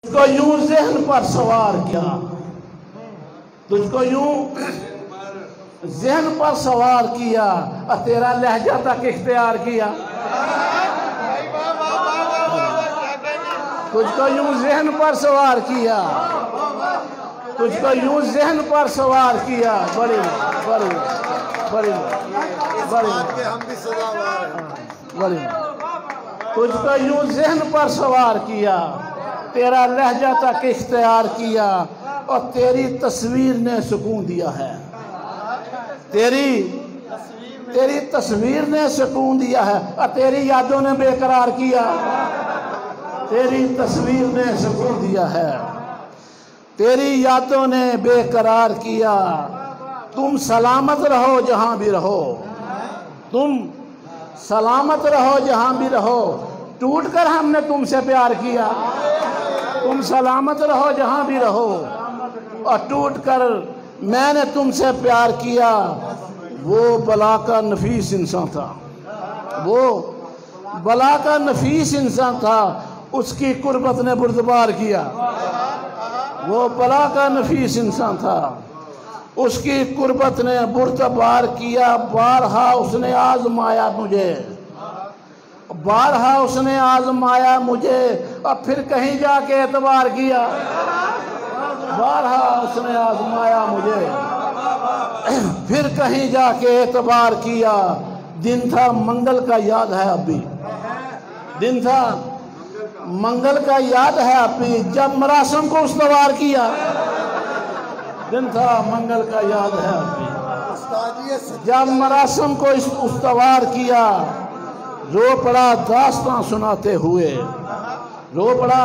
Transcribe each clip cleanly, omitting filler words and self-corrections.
तुझको यूं जहन पर सवार किया, तुझको यूं जहन पर सवार किया और तेरा लहजा तक इख्तियार किया। तुझको यूं जहन पर सवार किया, तुझको यूं जहन पर सवार किया। बड़ी बड़ी बड़ी बड़ी बड़ी तुझको यूं जहन पर सवार किया, तेरा लहजा तक इख्तियार किया और तेरी तस्वीर ने सुकून दिया है। तेरी तस्वीर ने सुकून दिया है और तेरी यादों ने बेकरार किया। तेरी तस्वीर ने सुकून दिया है, तेरी यादों ने बेकरार किया। तुम सलामत रहो जहां भी रहो, तुम सलामत रहो जहां भी रहो। टूट कर हमने तुमसे प्यार किया, तुम सलामत रहो जहां भी रहो। और टूट कर मैंने तुमसे प्यार किया। वो बला का नफीस इंसान था, वो बला का नफीस इंसान था, उसकी कुर्बत ने बुर्दबार किया। वो बला का नफीस इंसान था, उसकी कुर्बत ने बुर्दबार किया। बारहा उसने आजमाया मुझे, बारहा उसने आजमाया मुझे और फिर कहीं जाके एतबार किया। बारहा उसने आजमाया मुझे, फिर कहीं जाके एतबार किया। दिन था मंगल का याद है अभी, दिन था मंगल का याद है अभी, जब मरासम को उस्तवार किया। दिन था मंगल का याद है अभी, जब मरासम को उस्तवार किया। रो पड़ा दास्तां सुनाते हुए, रो पड़ा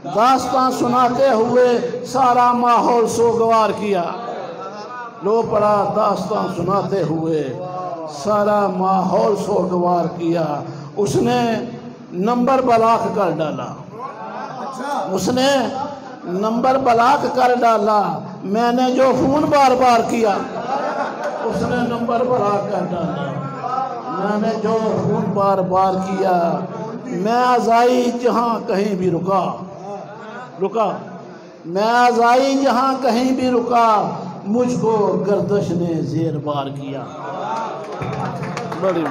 दास्तां सुनाते हुए, सारा माहौल सोगवार किया। रो पड़ा दास्तां सुनाते हुए, सारा माहौल सोगवार किया। उसने नंबर ब्लॉक कर डाला, उसने नंबर ब्लॉक कर डाला। मैंने जो फोन बार बार किया, उसने नंबर ब्लॉक कर डाला। मैंने जो फोन बार बार किया, मैं आज़ाई जहां कहीं भी रुका, मैं आज़ाई जहां कहीं भी रुका, मुझको गर्दश ने ज़ेर बार किया। बड़ी